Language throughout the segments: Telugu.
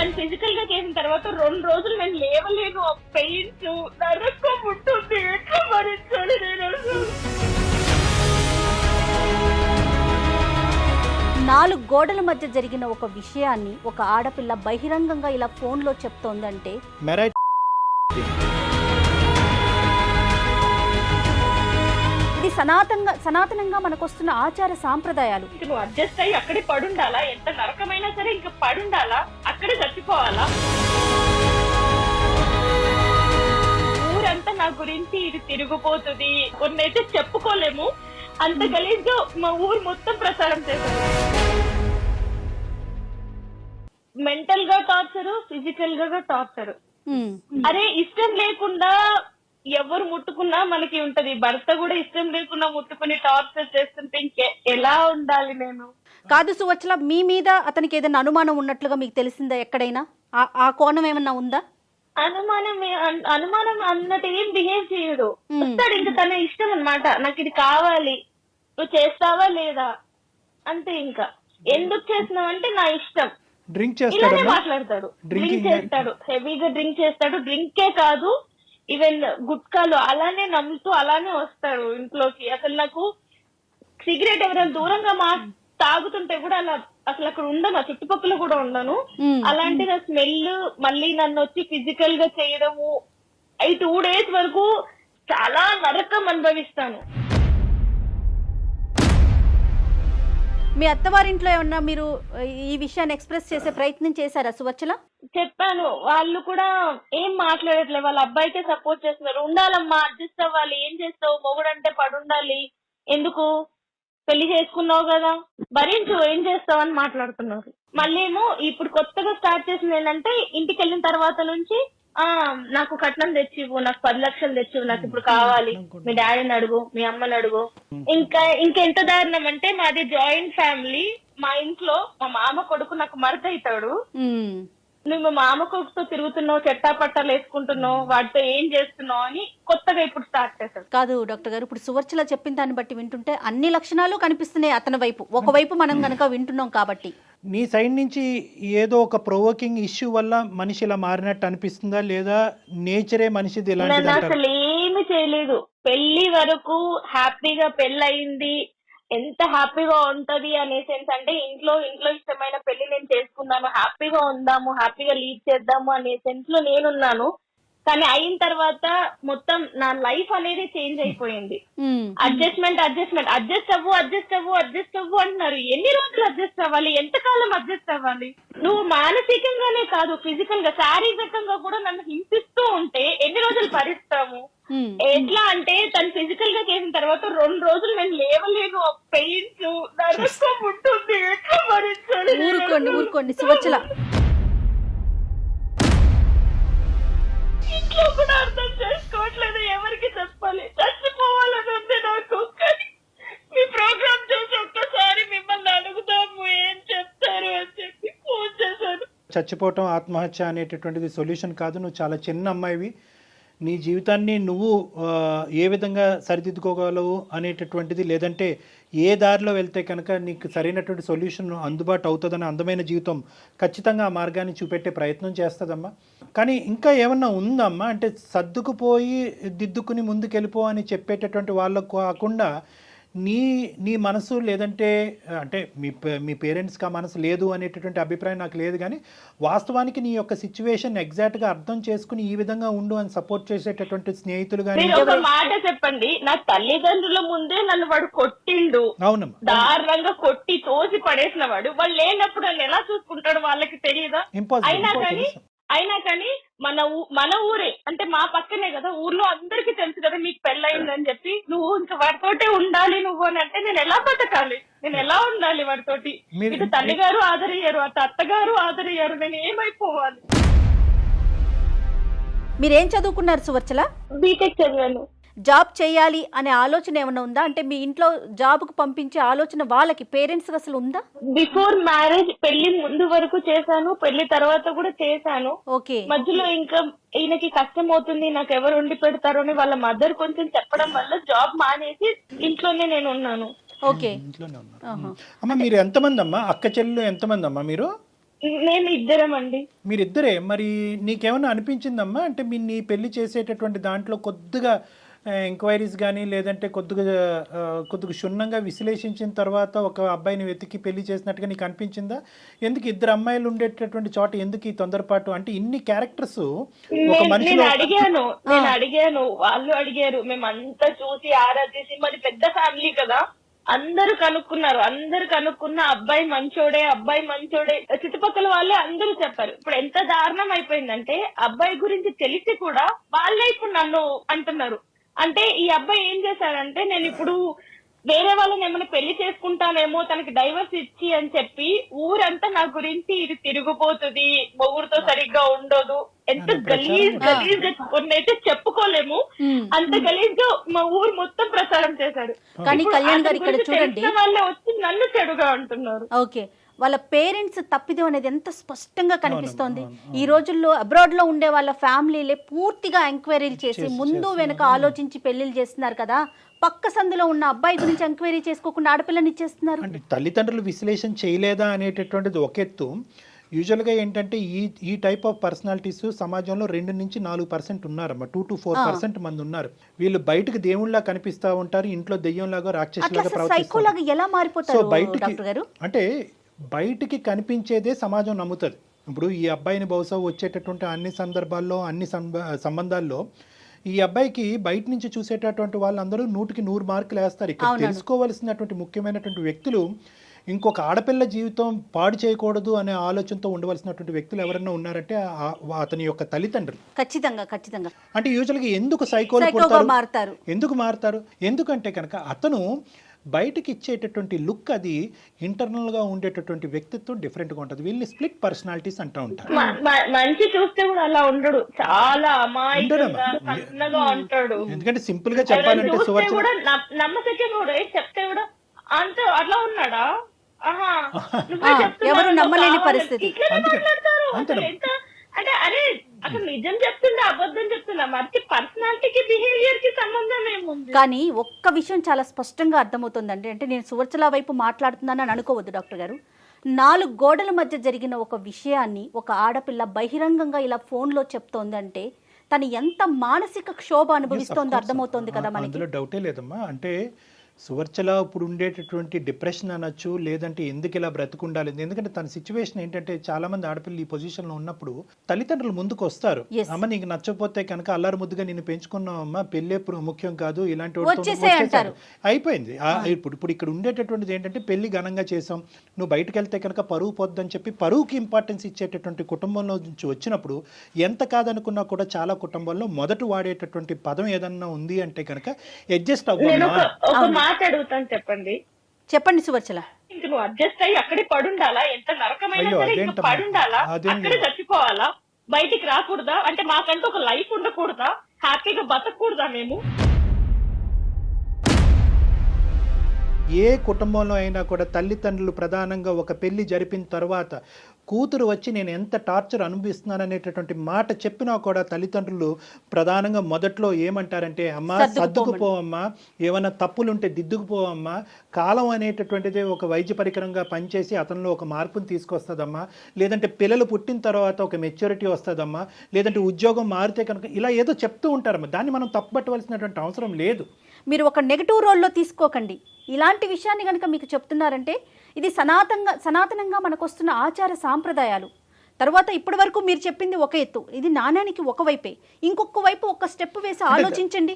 తను ఫిజికల్ గా చేసిన తర్వాత 2 రోజులు నేను లేవలేను. ఆ పెయిన్స్ నరకం ఉంటుంది. ఎట్లా భరించాలి నేను అసలు? 4 గోడల మధ్య జరిగిన ఒక విషయాన్ని ఒక ఆడపిల్ల బహిరంగంగా ఇలా ఫోన్లో చెప్తోందంటే ఇది సనాతనంగా మనకొస్తున్న ఆచార సాంప్రదాయాలు. నువ్వు అడ్జస్ట్ అయ్యి అక్కడే పడుండాలా? ఎంత నరకమైనా సరే ఇంకా పడుండాలా? అక్కడే చచ్చిపోవాలా? ఊరంతా నా గురించి ఇది తిరిగిపోతుంది, కొన్నైతే చెప్పుకోలేము. అంత గలీజ్గా మా ఊరు మొత్తం ప్రచారం చేశారు. మెంటల్ గా టార్చర్, ఫిజికల్ గా టార్చర్. అరే ఇష్టం లేకుండా ఎవరు ముట్టుకున్నా మనకి ఉంటది. భర్త కూడా ఇష్టం లేకుండా ముట్టుకుని టార్చర్ చేస్తుంటే ఇంకే ఎలా ఉండాలి నేను? కాదు సువచ్చల, మీ మీద అతనికి ఏదైనా అనుమానం ఉన్నట్లుగా మీకు తెలిసిందా ఎక్కడైనా? ఆ కోణం ఏమన్నా ఉందా? అనుమానం అన్నట్టు ఏం బిహేవ్ చేయడు. వస్తాడు, ఇంకా తన ఇష్టం అన్నమాట. నాకు ఇది కావాలి, నువ్వు చేస్తావా లేదా అంతే. ఇంకా ఎందుకు చేస్తున్నావు అంటే నా ఇష్టం. డ్రింక్ ఇలానే మాట్లాడతాడు. డ్రింక్ చేస్తాడు, హెవీగా డ్రింక్ చేస్తాడు. డ్రింకే కాదు, ఈవెన్ గుట్కాలు అలానే నమ్ముతూ అలానే వస్తాడు ఇంట్లోకి. అసలు నాకు సిగరెట్ ఎవరైనా దూరంగా తాగుతుంటే కూడా అలా అసలు అక్కడ ఉండను, ఆ చుట్టుపక్కల కూడా ఉండను. అలాంటి నా స్మెల్ మళ్ళీ నన్ను వచ్చి ఫిజికల్ గా చేయడము. 2 days వరకు చాలా నరకం అనుభవిస్తాను. మీ అత్తవారింట్లో ఏమన్నా మీరు ఈ విషయాన్ని ఎక్స్ప్రెస్ చేసే ప్రయత్నం చేశారా సువచ్చల? చెప్పాను, వాళ్ళు కూడా ఏం మాట్లాడట్లేదు. వాళ్ళ అబ్బాయికే సపోర్ట్ చేస్తున్నారు. ఉండాలమ్మా, అడ్జస్ట్ అవ్వాలి, ఏం చేస్తావు, మొగుడంటే పడుండాలి, ఎందుకు పెళ్లి చేసుకున్నావు కదా, భరించు, ఏం చేస్తావు అని మాట్లాడుతున్నారు. మళ్ళీ ఏమో ఇప్పుడు కొత్తగా స్టార్ట్ చేసింది ఏంటంటే, ఇంటికి వెళ్ళిన తర్వాత నుంచి నాకు కట్నం తెచ్చివు, నాకు 10 లక్షలు తెచ్చివు, నాకు ఇప్పుడు కావాలి, మీ డాడీని అడుగు, మీ అమ్మని అడుగు. ఇంకెంత దారుణం అంటే, మాది జాయింట్ ఫ్యామిలీ. మా ఇంట్లో మా మామ కొడుకు నాకు మరత అవుతాడు. నువ్వు మా మామ కొడుకుతో తిరుగుతున్నావు, చెట్టా పట్టాలు వేసుకుంటున్నావు, వాటితో ఏం చేస్తున్నావు అని కొత్తగా ఇప్పుడు స్టార్ట్ చేశాడు. కాదు డాక్టర్ గారు, ఇప్పుడు సువర్చల చెప్పిన దాన్ని బట్టి వింటుంటే అన్ని లక్షణాలు కనిపిస్తున్నాయి అతని వైపు. ఒకవైపు మనం కనుక వింటున్నాం కాబట్టి నీ సైడ్ నుంచి ఏదో ఒక ప్రొవోకింగ్ ఇష్యూ వల్ల మనిషి ఇలా మారినట్టు అనిపిస్తుందా, లేదా నేచరే మనిషిది ఇలాంటిది అంటారు? అసలు ఏమి చేయలేదు. పెళ్లి వరకు హ్యాపీగా పెళ్ళయింది, ఎంత హ్యాపీగా ఉంటది అనే సెన్స్. అంటే ఇంట్లో ఇష్టమైన పెళ్లి నేను చేసుకున్నాను, హ్యాపీగా ఉందాము, హ్యాపీగా లీడ్ చేద్దాము అనే సెన్స్ లో నేనున్నాను. కానీ అయిన తర్వాత మొత్తం నా లైఫ్ అనేది చేంజ్ అయిపోయింది. అడ్జస్ట్ అవ్వు అంటున్నారు. ఎన్ని రోజులు అడ్జస్ట్ అవ్వాలి? ఎంతకాలం అడ్జస్ట్ అవ్వాలి? నువ్వు మానసికంగానే కాదు, ఫిజికల్ గా, శారీరకంగా కూడా నన్ను హింసిస్తూ ఉంటే ఎన్ని రోజులు భరిస్తాము? ఎట్లా అంటే తను ఫిజికల్ గా చేసిన తర్వాత 2 రోజులు నేను లేవలేను. ఆ పెయిన్స్ నరకం ఉంటుంది. ఎట్లా భరించాలి? ఊరుకోండి సువచ్చల. ఇంట్లో కూడా అర్థం చేసుకోవట్లేదు, ఎవరికి చెప్పాలి? చచ్చిపోవాలని ఉంది నాకు. కానీ మీ ప్రోగ్రామ్ చూసి ఒక్కసారి మిమ్మల్ని అడుగుతాము, ఏం చెప్తారు అని చెప్పి ఫోన్ చేశాను. చచ్చిపోవటం, ఆత్మహత్య అనేటటువంటిది సొల్యూషన్ కాదు. నువ్వు చాలా చిన్న అమ్మాయివి. నీ జీవితాన్ని నువ్వు ఏ విధంగా సరిదిద్దుకోగలవు అనేటటువంటిది, లేదంటే ఏ దారిలో వెళ్తే కనుక నీకు సరైనటువంటి సొల్యూషన్ అందుబాటు అవుతుందని అందమైన జీవితం ఖచ్చితంగా ఆ మార్గాన్ని చూపెట్టే ప్రయత్నం చేస్తుందమ్మా. కానీ ఇంకా ఏమన్నా ఉందమ్మా అంటే, సర్దుకుపోయి దిద్దుకుని ముందుకెళ్ళిపో అని చెప్పేటటువంటి వాళ్ళకు కాకుండా నీ మనసు, లేదంటే అంటే మీ పేరెంట్స్కి ఆ మనసు లేదు అనేటటువంటి అభిప్రాయం నాకు లేదు, కానీ వాస్తవానికి నీ యొక్క సిచ్యువేషన్ ఎగ్జాక్ట్గా అర్థం చేసుకుని ఈ విధంగా ఉండు అని సపోర్ట్ చేసేటటువంటి స్నేహితులు కానీ. ఒక మాట చెప్పండి, నా తల్లిదండ్రుల ముందే నన్ను వాడు కొట్టిండు. అవునమ్మా, దారుణంగా కొట్టి తోసి పడేసిన వాడు. వాళ్ళు లేనప్పుడు నన్ను ఎలా చూసుకుంటాడు వాళ్ళకి తెలియదా? అయినా కానీ మన ఊరే అంటే మా పక్కనే కదా, ఊర్లో అందరికి తెలుసు కదా మీకు పెళ్ళయిందని చెప్పి. నువ్వు ఇంకా వాడితోటే ఉండాలి నువ్వు అని అంటే నేను ఎలా బతకాలి? నేను ఎలా ఉండాలి వాడితోటి? ఇటు తల్లిగారు ఆదరయ్యారు, అటు అత్తగారు ఆదరయ్యారు, నేను ఏమైపోవాలి? మీరేం చదువుకున్నారు సువర్చల? బీటెక్ చదివాను. జాబ్ చేయాలి అనే ఆలోచన ఏమైనా ఉందా? అంటే మీ ఇంట్లో జాబ్కు పంపించే ఆలోచన వాళ్ళకి, పేరెంట్స్ అసలు ఉందా? బిఫోర్ మ్యారేజ్, పెళ్లి ముందు వరకు చేశాను, పెళ్లి తర్వాత కూడా చేశాను. ఓకే. మధ్యలో ఇంకా ఈయనకి కష్టం అవుతుంది, నాకు ఎవరు ఉండి పెడతారు అని వాళ్ళ మదర్ కొంచెం చెప్పడం వల్ల జాబ్ మానేసి ఇంట్లోనే నేను ఉన్నాను. ఓకే. ఇంట్లోనే ఉన్నారు. అమ్మా మీరు ఎంతమంది అమ్మా? అక్క చెల్లెలు ఎంతమంది అమ్మా మీరు? మేము ఇద్దరం అండి. మీరిద్దరే. మరి నీకేమన్నా అనిపించిందమ్మా అంటే నీ పెళ్లి చేసేటటువంటి దాంట్లో కొద్దిగా ఎంక్వైరీస్ కానీ లేదంటే కొద్దిగా క్షుణ్ణంగా విశ్లేషించిన తర్వాత ఒక అబ్బాయిని వెతికి పెళ్లి చేసినట్టుగా నీకు అనిపించిందా? ఎందుకు ఇద్దరు అమ్మాయిలు ఉండేటటువంటి చోట ఎందుకు ఈ తొందరపాటు? అంటే ఇన్ని క్యారెక్టర్స్ ఒక మనిషిలో నేను అడిగాను, వాళ్ళు అడిగారు, మేమంతా చూసి ఆరాధేసి, మరి పెద్ద ఫ్యామిలీ కదా, అందరూ కనుక్కున్న అబ్బాయి మంచోడే చుట్టుపక్కల వాళ్ళే అందరూ చెప్పారు. ఇప్పుడు ఎంత దారుణం అయిపోయిందంటే అబ్బాయి గురించి తెలిసి కూడా వాళ్ళే ఇప్పుడు నన్ను అంటున్నారు. అంటే ఈ అబ్బాయి ఏం చేశాడంటే, నేను ఇప్పుడు వేరే వాళ్ళని ఏమైనా పెళ్లి చేసుకుంటానేమో తనకి డైవర్స్ ఇచ్చి అని చెప్పి ఊరంతా నా గురించి ఇది తిరిగిపోతుంది, మొగుడుతో సరిగ్గా ఉండదు, ఎంత గలీజ్ గా కొన్ని అయితే చెప్పుకోలేము, అంత గలీజ్ గా మా ఊరు మొత్తం ప్రచారం చేశాడు. కానీ కళ్యాణ్ గారు ఇక్కడ చూడండి, వాళ్ళే వచ్చి నన్ను చెడుగా అంటున్నారు. ఓకే, వాళ్ళ పేరెంట్స్ తప్పిదం అనేది ఎంత స్పష్టంగా కనిపిస్తోంది. ఈ రోజుల్లో అబ్రాడ్ లో ఉండే వాళ్ళ ఫ్యామిలీలే పూర్తిగా ఎంక్వైరీలు చేసి ముందు వెనక ఆలోచించి పెళ్లిళ్ళు చేస్తున్నారు కదా. పక్క సందులో ఉన్న అబ్బాయి గురించి ఎంక్వైరీ చేసుకోకుండా ఆడపిల్లని ఇచ్చేస్తున్నారు. అంటే తల్లిదండ్రులు విశ్లేషణ చేయలేదా అనేటటువంటిది ఒక ఎత్తు. యూజువల్గా ఏంటంటే ఈ టైప్ ఆఫ్ పర్సనాలిటీస్ సమాజంలో 2 నుంచి 4% ఉన్నారమ్మా. 2 to 4% మంది ఉన్నారు. వీళ్ళు బయటకు దేవుళ్ళ కనిపిస్తూ ఉంటారు, ఇంట్లో దెయ్యంలాగా రాక్షసులాగా ప్రవర్తిస్తారు. ఎలా మారిపోతారు డాక్టర్ గారు? అంటే బయటికి కనిపించేదే సమాజం నమ్ముతుంది. ఇప్పుడు ఈ అబ్బాయిని బహుశా వచ్చేటటువంటి అన్ని సందర్భాల్లో అన్ని సంబంధాల్లో ఈ అబ్బాయికి బయట నుంచి చూసేటటువంటి వాళ్ళందరూ 100కి 100 మార్కులు వేస్తారు. ఇక్కడ తెలుసుకోవలసినటువంటి ముఖ్యమైనటువంటి వ్యక్తులు ఇంకొక ఆడపిల్ల జీవితం పాడు చేయకూడదు అనే ఆలోచనతో ఉండవలసినటువంటి వ్యక్తులు ఎవరైనా ఉన్నారంటే అతని యొక్క తల్లిదండ్రులు. ఖచ్చితంగా. అంటే యూజువల్గా ఎందుకు సైకోలు మారుతారు? ఎందుకంటే కనుక అతను బయటకి ఇచ్చేటటువంటి లుక్ అది ఇంటర్నల్ గా ఉండేటటువంటి వ్యక్తిత్వం డిఫరెంట్ గా ఉంటుంది. వీళ్ళని స్ప్లిట్ పర్సనాలిటీస్ అంటూ ఉంటారు. మంచి చూస్తే కూడా అలా ఉండడు, చాలా అమాయకంగా ఉంటాడు. ఎందుకంటే సింపుల్ గా చెప్పాలంటే నమ్మకం కూడా చెప్తే కూడా అంత అట్లా ఉన్నాడా, ఎవరు నమ్మలేని పరిస్థితి. అంటే అరే అసలు నిజం చెప్తుందా అబద్ధం చెప్తుందా, మరి పర్సనాలిటీకి బిహేవియర్ కి సంబంధం ఏముంది? కానీ ఒక్క విషయం చాలా స్పష్టంగా అర్థమవుతుందండి. అంటే నేను సువర్చల వైపు మాట్లాడుతున్నానని అనుకోవద్దు డాక్టర్ గారు. 4 గోడల మధ్య జరిగిన ఒక విషయాన్ని ఒక ఆడపిల్ల బహిరంగంగా ఇలా ఫోన్లో చెప్తోంది అంటే తను ఎంత మానసిక క్షోభ అనుభవిస్తోందో అర్థమవుతోంది కదా మనకి. అందులో డౌటే లేదమ్మా. అంటే సువర్చల ఇప్పుడు ఉండేటటువంటి డిప్రెషన్ అనొచ్చు, లేదంటే ఎందుకు ఇలా బ్రతుకుండాలి. ఎందుకంటే తన సిచ్యువేషన్ ఏంటంటే చాలా మంది ఆడపిల్లలు ఈ పొజిషన్లో ఉన్నప్పుడు తల్లిదండ్రులు ముందుకు వస్తారు. అమ్మ నీకు నచ్చకపోతే కనుక అల్లారు ముద్దుగా నేను పెంచుకున్నావమ్మా, పెళ్ళే ముఖ్యం కాదు, ఇలాంటి అయిపోయింది. ఇప్పుడు ఇక్కడ ఉండేటటువంటిది ఏంటంటే పెళ్లి ఘనంగా చేసాం, నువ్వు బయటకు వెళ్తే కనుక పరువు పొద్దని చెప్పి పరువుకి ఇంపార్టెన్స్ ఇచ్చేటటువంటి కుటుంబంలో నుంచి వచ్చినప్పుడు ఎంత కాదనుకున్నా కూడా చాలా కుటుంబాల్లో మొదట వాడేటటువంటి పదం ఏదన్నా ఉంది అంటే కనుక అడ్జస్ట్ అవ్వాలి. అడుగుతాను, చెప్పండి సువర్చల. ఇంక నువ్వు అడ్జస్ట్ అయ్యి అక్కడే పడుండాలా, ఎంత నరకమైనా సరే ఇంకా పడుండాలా, అక్కడే చచ్చిపోవాలా, బయటికి రాకూడదా? అంటే మాకంటూ ఒక లైఫ్ ఉండకూడదా, హ్యాపీగా బతకూడదా మేము? ఏ కుటుంబంలో అయినా కూడా తల్లిదండ్రులు ప్రధానంగా ఒక పెళ్లి జరిపిన తర్వాత కూతురు వచ్చి నేను ఎంత టార్చర్ అనుభవిస్తున్నాను అనేటటువంటి మాట చెప్పినా కూడా తల్లిదండ్రులు ప్రధానంగా మొదట్లో ఏమంటారంటే అమ్మా సర్దుకుపోవమ్మా, ఏమైనా తప్పులుంటే దిద్దుకుపోవమ్మా, కాలం అనేటటువంటిది ఒక వైద్య పరికరంగా పనిచేసి అతనిలో ఒక మార్పును తీసుకొస్తుందమ్మా, లేదంటే పిల్లలు పుట్టిన తర్వాత ఒక మెచ్యూరిటీ వస్తుందమ్మా, లేదంటే ఉద్యోగం మారితే కనుక ఇలా ఏదో చెప్తూ ఉంటారమ్మా. దాన్ని మనం తప్పుపట్టవలసినటువంటి అవసరం లేదు. మీరు ఒక నెగటివ్ రోల్లో తీసుకోకండి. ఇలాంటి విషయాన్ని కనుక మీకు చెప్తున్నారంటే ఇది సనాతనంగా మనకు వస్తున్న ఆచార సాంప్రదాయాలు. తర్వాత ఇప్పటి వరకు మీరు చెప్పింది ఒక ఎత్తు, ఇది నాణ్యానికి ఒక వైపే, ఇంకొక వైపు ఒక స్టెప్ వేసి ఆలోచించండి.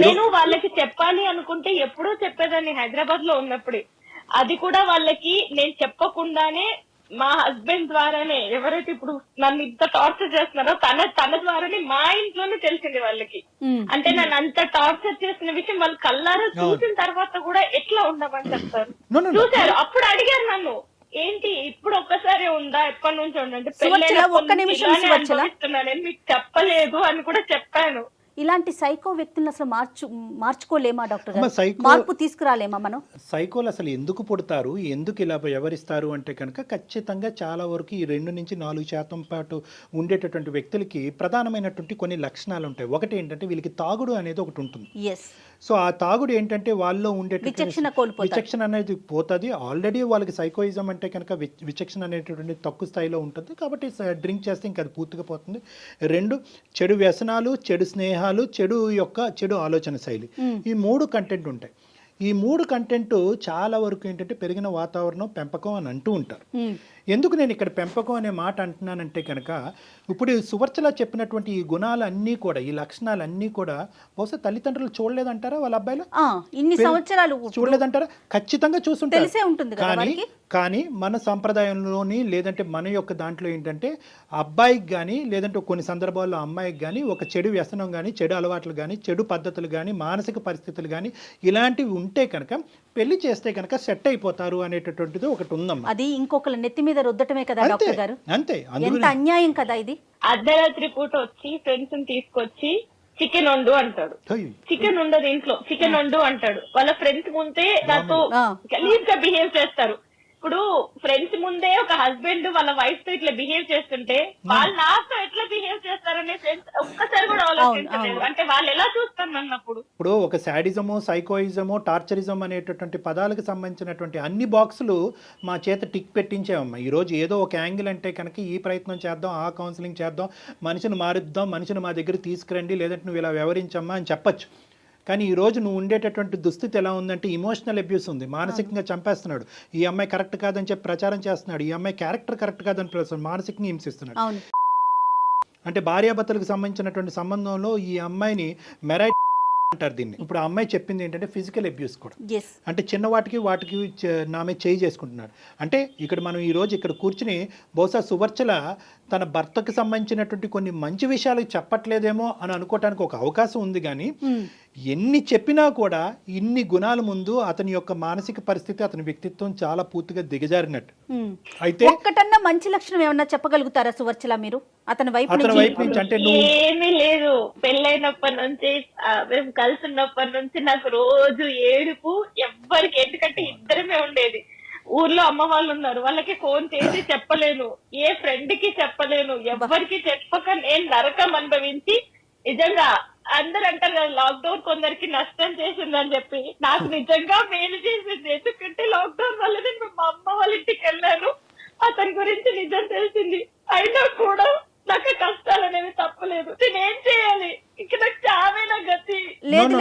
నేను వాళ్ళకి చెప్పాలి అనుకుంటే ఎప్పుడూ చెప్పేదాన్ని హైదరాబాద్ లో ఉన్నప్పుడే. అది కూడా వాళ్ళకి నేను చెప్పకుండానే మా హస్బెండ్ ద్వారానే, ఎవరైతే ఇప్పుడు నన్ను ఇంత టార్చర్ చేస్తున్నారో తన ద్వారానే మా ఇంట్లోనే తెలిసింది వాళ్ళకి. అంటే నన్ను అంత టార్చర్ చేసిన విషయం వాళ్ళు కళ్ళారా చూసిన తర్వాత కూడా ఎట్లా ఉండమని చెప్తారు. చూసారు, అప్పుడు అడిగారు నన్ను, ఏంటి ఇప్పుడు ఒక్కసారి ఉందా, ఎప్పటి నుంచి ఉండంటే నేను మీకు చెప్పలేదు అని కూడా చెప్పాను. ఇలాంటి సైకో వ్యక్తులను అసలు మార్చుకోలేమా డాక్టర్ గారు? మార్పు తీసుకురాలేమా మనం? సైకోలు అసలు ఎందుకు పుడతారు, ఎందుకు ఇలా వ్యవహరిస్తారు అంటే కనుక ఖచ్చితంగా చాలా వరకు ఈ 2 నుంచి 4% పాటు ఉండేటటువంటి వ్యక్తులకి ప్రధానమైనటువంటి కొన్ని లక్షణాలు ఉంటాయి. ఒకటి ఏంటంటే వీళ్ళకి తాగుడు అనేది ఒకటి ఉంటుంది. సో ఆ తాగుడు ఏంటంటే వాళ్ళలో ఉండే విచక్షణ కోల్పోతారు. విచక్షణ అనేది పోతుంది. ఆల్రెడీ వాళ్ళకి సైకోయిజం అంటే కనుక విచక్షణ అనేటటువంటి తక్కువ స్థాయిలో ఉంటుంది కాబట్టి డ్రింక్ చేస్తే ఇంకా అది పూర్తిగా పోతుంది. 2 చెడు వ్యసనాలు, చెడు స్నేహాలు, చెడు ఆలోచన శైలి, ఈ 3 కంటెంట్ ఉంటాయి. ఈ 3 కంటెంట్ చాలా వరకు ఏంటంటే పెరిగిన వాతావరణం, పెంపకం అని అంటూ ఉంటారు. ఎందుకు నేను ఇక్కడ పెంపకం అనే మాట అంటున్నానంటే కనుక ఇప్పుడు సువర్చల చెప్పినటువంటి ఈ గుణాలన్నీ కూడా, ఈ లక్షణాలన్నీ కూడా బహుశా తల్లిదండ్రులు చూడలేదంటారా వాళ్ళ అబ్బాయిలు? ఇన్ని సంవత్సరాలు చూడలేదంటారా? ఖచ్చితంగా చూస్తుంటారు. తెలిసే ఉంటుంది కదా వాళ్ళకి. కానీ మన సంప్రదాయంలోని లేదంటే మన యొక్క దాంట్లో ఏంటంటే అబ్బాయికి కానీ లేదంటే కొన్ని సందర్భాల్లో అమ్మాయికి కానీ ఒక చెడు వ్యసనం కానీ, చెడు అలవాట్లు కానీ, చెడు పద్ధతులు కానీ, మానసిక పరిస్థితులు కానీ ఇలాంటివి ఉంటే కనుక పెళ్లి చేస్తే కనుక సెట్ అయిపోతారు అనేటటువంటిది ఒకటి ఉందమ్మా. అది ఇంకొకరి నెత్తి మీద రుద్దటమే కదా డాక్టర్ గారు. అంతే, ఎంత అన్యాయం కదా ఇది. అర్ధరాత్రి పూట వచ్చి ఫ్రెండ్స్ తీసుకొచ్చి చికెన్ వండు అంటాడు. చికెన్ ఉండదు ఇంట్లో, చికెన్ వండు అంటాడు. వాళ్ళ ఫ్రెండ్స్ ముందే నాతో గలీజ్ గా బిహేవ్ చేస్తారు. ఇప్పుడు ఫ్రెండ్స్ ముందే ఒక హస్బెండ్ వాళ్ళ వైఫ్ తో ఇట్లా బిహేవ్ చేస్తుంటే వాళ్ళు నాతో ఎట్లా బిహేవ్ చేస్తారనే ఫ్రెండ్స్ ఒక్కసారి కూడా ఆలోచించలేదు. అంటే వాళ్ళు ఎలా చూస్తారు అన్నప్పుడు. ఇప్పుడు ఒక శాడిజము, సైకోయిజము, టార్చరిజం అనేటటువంటి పదాలకు సంబంధించినటువంటి అన్ని బాక్సులు మా చేత టిక్ పెట్టించామమ్మా. ఈ రోజు ఏదో ఒక యాంగిల్ అంటే కనుక ఈ ప్రయత్నం చేద్దాం, ఆ కౌన్సిలింగ్ చేద్దాం, మనిషిని మారుద్దాం, మనిషిని మా దగ్గర తీసుకురండి, లేదంటే నువ్వు ఇలా వ్యవహరించమ్మా అని చెప్పచ్చు. కానీ ఈరోజు నువ్వు ఉండేటటువంటి దుస్థితి ఎలా ఉందంటే ఇమోషనల్ అబ్యూస్ ఉంది. మానసికంగా చంపేస్తున్నాడు. ఈ అమ్మాయి కరెక్ట్ కాదని చెప్పి ప్రచారం చేస్తున్నాడు. ఈ అమ్మాయి క్యారెక్టర్ కరెక్ట్ కాదని ప్రచారం, మానసికంగా హింసిస్తున్నాడు. అంటే భార్యాభర్తలకు సంబంధించినటువంటి సంబంధంలో ఈ అమ్మాయిని మెరైట్ అంటారు దీన్ని. ఇప్పుడు ఆ అమ్మాయి చెప్పింది ఏంటంటే ఫిజికల్ అబ్యూస్ కూడా. అంటే చిన్న వాటికి నామే చేయి చేసుకుంటున్నాడు. అంటే ఇక్కడ మనం ఈ రోజు ఇక్కడ కూర్చుని బహుశా సువర్చల తన భర్తకు సంబంధించినటువంటి కొన్ని మంచి విషయాలు చెప్పట్లేదేమో అని అనుకోవటానికి ఒక అవకాశం ఉంది. కానీ ఎన్ని చెప్పినా కూడా ఇన్ని గుణాల ముందు అతని యొక్క మానసిక పరిస్థితి, అతని వ్యక్తిత్వం చాలా పూర్తిగా దిగజారినట్టు. అయితే ఒక్కటన్నా మంచి లక్షణం ఏమన్నా చెప్పగలుగుతారా సువర్చల మీరు అతని వైపు నుంచి? అంటే ఏమీ లేదు. పెళ్ళైనప్పటి నుంచి మేము కలిసి ఉన్నప్పటి నుంచి నాకు రోజు ఏడుపు, ఎవ్వరికి, ఎందుకంటే ఇద్దరమే ఉండేది. ఊర్లో అమ్మ వాళ్ళు ఉన్నారు, వాళ్ళకి ఫోన్ చేసి చెప్పలేను, ఏ ఫ్రెండ్ కి చెప్పలేను, ఎవ్వరికి చెప్పక నేను నరకం అనుభవించి, నిజంగా అందరు అంటారు కదా లాక్డౌన్ కొందరికి నష్టం చేసిందని చెప్పి, నాకు నిజంగా మేలు చేసింది. ఎందుకంటే లాక్డౌన్ వల్ల నేను మా అమ్మ వాళ్ళ ఇంటికి వెళ్ళాను, అతని గురించి నిజం తెలిసింది. అయినా కూడా నాకు కష్టాలు అనేవి తప్పలేదు. నేనేం చేయాలి? ఇక నాకు చావేనా గతి.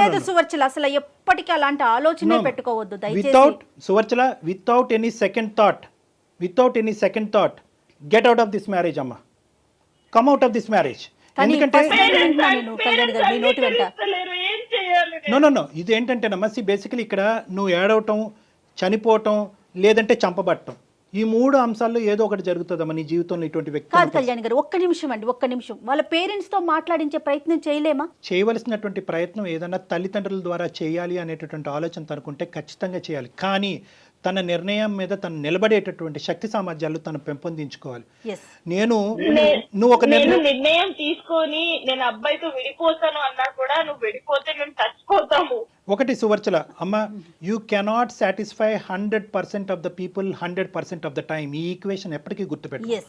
లేదు సువర్చల, అసలు ఎప్పటికీ అలాంటి ఆలోచనే పెట్టుకోవద్దు దయచేసి. Suvarchala, without any second thought get out of this marriage అమ్మా. Come out of this marriage. ఎందుకంటే నో ఇది ఏంటంటేనమ్మా, బేసికలీ ఇక్కడ నువ్వు ఏడవటం, చనిపోవటం, లేదంటే చంపబట్టం, ఈ 3 అంశాల్లో ఏదో ఒకటి జరుగుతుందమ్మా నీ జీవితంలో. ఇటువంటి వ్యక్తి కాదు కళ్యాణ్ గారు, ఒక్క నిమిషం వాళ్ళ పేరెంట్స్ తో మాట్లాడించే ప్రయత్నం చేయలేమా? చేయవలసినటువంటి ప్రయత్నం ఏదన్నా తల్లిదండ్రుల ద్వారా చేయాలి అనేటటువంటి ఆలోచన తనకుంటే ఖచ్చితంగా చేయాలి. కానీ తన నిర్ణయం మీద తను నిలబడేటటువంటి శక్తి సామర్థ్యాలు తను పెంపొందించుకోవాలి. నువ్వు ఒక నిర్ణయం తీసుకొని నేను అబ్బాయితో విడిపోతాను అన్నా కూడా నువ్వు విడిపోతే మేము చచ్చిపోతాము. ఒకటి సువర్చల అమ్మ, you cannot satisfy 100% of the people 100% of the time. ఈ ఈక్వేషన్ ఎప్పటికీ గుర్తుపెట్టు.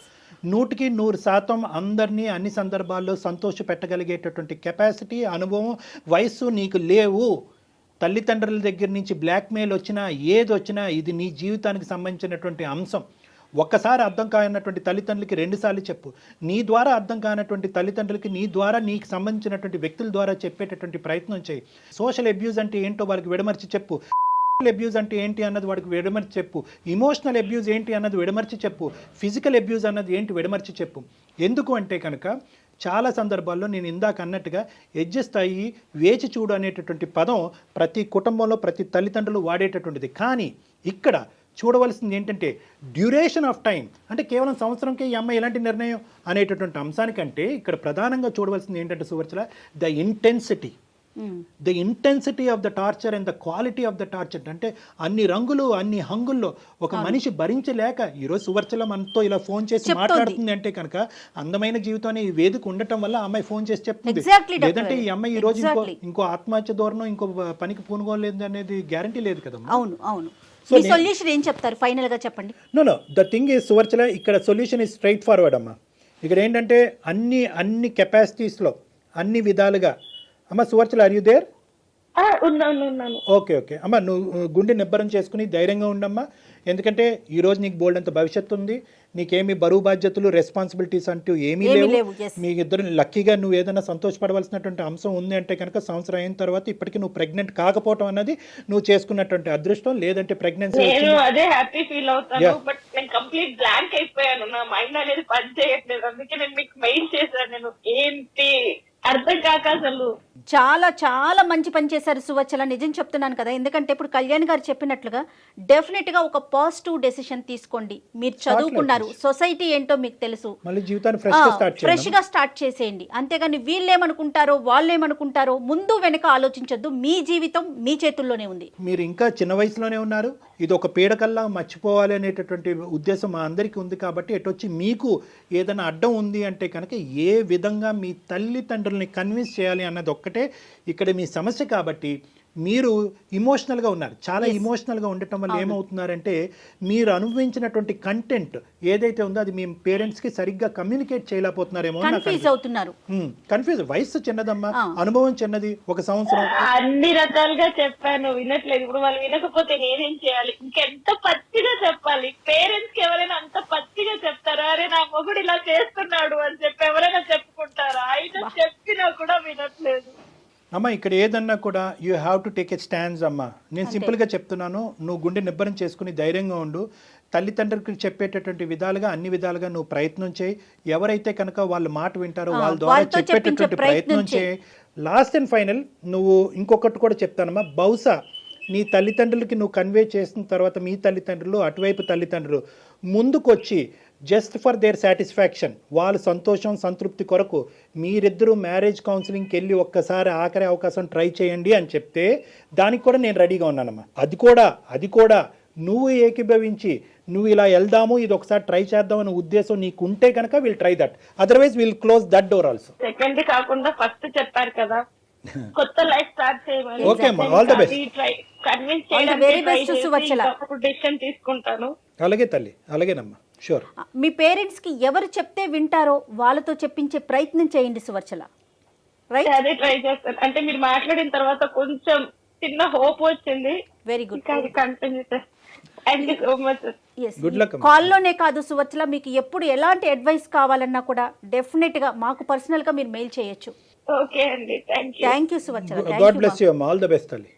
100% అందరినీ అన్ని సందర్భాల్లో సంతోష పెట్టగలిగేటటువంటి కెపాసిటీ, అనుభవం, వయస్సు నీకు లేవు. తల్లిదండ్రుల దగ్గర నుంచి బ్లాక్మెయిల్ వచ్చినా, ఏది వచ్చినా, ఇది నీ జీవితానికి సంబంధించినటువంటి అంశం. ఒక్కసారి అర్థం కానటువంటి తల్లిదండ్రులకి 2 సార్లు చెప్పు. నీ ద్వారా అర్థం కానటువంటి తల్లిదండ్రులకి నీ ద్వారా నీకు సంబంధించినటువంటి వ్యక్తుల ద్వారా చెప్పేటటువంటి ప్రయత్నం చేయి. సోషల్ అబ్యూజ్ అంటే ఏంటో వారికి విడమర్చి చెప్పు. అబ్యూజ్ అంటే ఏంటి అన్నది వాడికి విడమర్చి చెప్పు. ఇమోషనల్ అబ్యూజ్ ఏంటి అన్నది విడమర్చి చెప్పు. ఫిజికల్ అబ్యూజ్ అన్నది ఏంటి విడమర్చి చెప్పు. ఎందుకు అంటే కనుక చాలా సందర్భాల్లో నేను ఇందాక అన్నట్టుగా అడ్జస్ట్ అయ్యి వేచి చూడు అనేటటువంటి పదం ప్రతి కుటుంబంలో ప్రతి తల్లిదండ్రులు వాడేటటువంటిది. కానీ ఇక్కడ చూడవలసింది ఏంటంటే డ్యూరేషన్ ఆఫ్ టైం. అంటే కేవలం సంవత్సరంకే ఈ అమ్మాయి ఎలాంటి నిర్ణయం అనేటటువంటి అంశానికంటే ఇక్కడ ప్రధానంగా చూడవలసింది ఏంటంటే Suvarchala, the intensity of the torture and the quality of the torture. అంటే అన్ని రంగులు, అన్ని హంగుల్లో ఒక మనిషి భరించలేక ఈరోజు సువర్చల మనతో ఇలా ఫోన్ చేసి మాట్లాడుతుంది అంటే కనుక అందమైన జీవితం ఈ వేదిక ఉండటం వల్ల అమ్మాయి ఫోన్ చేసి చెప్తుంది. లేదంటే ఈ అమ్మాయి ఈ రోజు ఇంకో ఆత్మహత్య ధోరణం, ఇంకో పనికి పూనుకోలేదు అనేది గ్యారంటీ లేదు కదా. అవును. మీ సొల్యూషన్ ఏం చెప్తారు ఫైనల్ గా చెప్పండి. Know the thing is Suvarchala, ఇక్కడ సొల్యూషన్ ఈజ్ స్ట్రైట్ ఫార్వర్డ్ అమ్మా. ఇక్కడ ఏంటంటే అన్ని కెపాసిటీస్లో అన్ని విధాలుగా అమ్మ. Suvarchala, are you there? ఉన్నాను. ఓకే ఓకే అమ్మ, నువ్వు గుండె నిబ్బరం చేసుకుని ధైర్యంగా ఉండమ్మా. ఎందుకంటే ఈ రోజు నీకు బోల్డ్ అంత భవిష్యత్తు ఉంది. నీకేమి బరువు బాధ్యతలు రెస్పాన్సిబిలిటీస్ అంటూ ఏమీ లేవు. మీ ఇద్దరు లక్కీగా నువ్వు ఏదైనా సంతోషపడవలసినటువంటి అంశం ఉంది అంటే కనుక సంవత్సరం అయిన తర్వాత ఇప్పటికీ నువ్వు ప్రెగ్నెంట్ కాకపోవడం అన్నది నువ్వు చేసుకున్నటువంటి అదృష్టం. లేదంటే ప్రెగ్నెన్సీ నేను అదే హ్యాపీ ఫీల్ అవుతాను. బట్ నేను కంప్లీట్ బ్లాంక్ అయిపోయాను. నా మైండ్ అనేది పని చేయట్లేదు. అందుకే నేను మీకు మెయిల్ చేశాను. నేను ఏంటి అర్థం కాక అసలు. చాలా చాలా మంచి పని చేశారు సువచ్చల, నిజం చెప్తున్నాను కదా. ఎందుకంటే ఇప్పుడు కళ్యాణ్ గారు చెప్పినట్లుగా డెఫినెట్ గా ఒక పాజిటివ్ డెసిషన్ తీసుకోండి. మీరు చదువుకున్నారు, సొసైటీ ఏంటో మీకు తెలుసు, మళ్ళీ జీవితాన్ని ఫ్రెష్ గా స్టార్ట్ చేసేయండి. అంతేగాని వీళ్ళేమనుకుంటారో వాళ్ళేమనుకుంటారో ముందు వెనక ఆలోచించొద్దు. మీ జీవితం మీ చేతుల్లోనే ఉంది. మీరు ఇంకా చిన్న వయసులోనే ఉన్నారు. ఇది ఒక పీడకల్లా మర్చిపోవాలి అనేటటువంటి ఉద్దేశం మా అందరికీ ఉంది. కాబట్టి ఎటొచ్చి మీకు ఏదైనా అడ్డం ఉంది అంటే కనుక ఏ విధంగా మీ తల్లిదండ్రుల్ని కన్విన్స్ చేయాలి అన్నది ఒక్కటే ఇక్కడ మీ సమస్య. కాబట్టి మీరు ఇమోషనల్గా ఉన్నారు. చాలా ఇమోషనల్గా ఉండటం వల్ల ఏమవుతున్నారంటే మీరు అనుభవించినటువంటి కంటెంట్ ఏదైతే ఉందో అది మీ పేరెంట్స్కి సరిగ్గా కమ్యూనికేట్ చేయలేకపోతున్నారేమో. కన్ఫ్యూజ్. వయసు చిన్నదమ్మా, అనుభవం చిన్నది. ఒక సంవత్సరం అన్ని రకాలుగా చెప్పాను, వినట్లేదు. ఇప్పుడు వాళ్ళు వినకపోతే నేనేం చేయాలి? ఇంకెంత పచ్చిగా చెప్పాలి? పేరెంట్స్ కి ఎవరైనా అంత పచ్చిగా చెప్తారా? అరే నా మొగుడు ఇలా చేస్తున్నాడు అని చెప్పి ఎవరైనా చెప్పుకుంటారా? ఆయన చెప్పినా కూడా వినట్లేదు. అమ్మ ఇక్కడ ఏదన్నా కూడా you have to take a stands అమ్మ. నేను సింపుల్గా చెప్తున్నాను, నువ్వు గుండె నిబ్బరం చేసుకుని ధైర్యంగా ఉండు. తల్లిదండ్రులకు చెప్పేటటువంటి విధాలుగా అన్ని విధాలుగా నువ్వు ప్రయత్నం చేయి. ఎవరైతే కనుక వాళ్ళ మాట వింటారో వాళ్ళ ద్వారా చెప్పేటటువంటి ప్రయత్నం చేయి. లాస్ట్ అండ్ ఫైనల్ నువ్వు ఇంకొకటి కూడా చెప్తానమ్మా. బహుశా నీ తల్లిదండ్రులకి నువ్వు కన్వే చేసిన తర్వాత మీ తల్లిదండ్రులు అటువైపు తల్లిదండ్రులు ముందుకొచ్చి జస్ట్ ఫర్ దేర్ సాటిస్ఫాక్షన్, వాళ్ళ సంతోషం సంతృప్తి కొరకు మీరిద్దరూ మ్యారేజ్ కౌన్సిలింగ్కి వెళ్ళి ఒక్కసారి ఆఖరి అవకాశం ట్రై చేయండి అని చెప్తే దానికి కూడా నేను రెడీగా ఉన్నానమ్మా. అది కూడా నువ్వు ఏకీభవించి నువ్వు ఇలా వెళ్దాము, ఇది ఒకసారి ట్రై చేద్దాం అనే ఉద్దేశం నీకు ఉంటే కనుక will try that. Otherwise will close that door also. Second కాకుండా ఫస్ట్ చెప్పారు కదా, కొత్త లైఫ్ స్టార్ట్ చేయమని. ఓకే అమ్మా, all the best. Convince decision తీసుకుంటాను. అలాగే తల్లి, అలాగేనమ్మా, షూర్. మీ పేరెంట్స్ కి ఎవరు చెప్తే వింటారో వాళ్ళతో చెప్పించే ప్రయత్నం చేయండి సువర్చల. రైట్, అదే ట్రై చేస్తాను. అంటే మీరు మాట్లాడిన తర్వాత కొంచెం చిన్న హోప్ వచ్చింది. Very good. కంటిన్యూ చేస్తాను. Thank you so much. Good luck. కాల్లోనే కాదు సువర్చల, మీకు ఎప్పుడు ఎలాంటి అడ్వైస్ కావాలన్నా కూడా డెఫినెట్ గా మాకు పర్సనల్ గా మీరు మెయిల్ చేయొచ్చు. ఓకే అండి, thank you. Thank you Suvarchala. God bless you అమ్మా, ఆల్ ద బెస్ట్ తల్లి.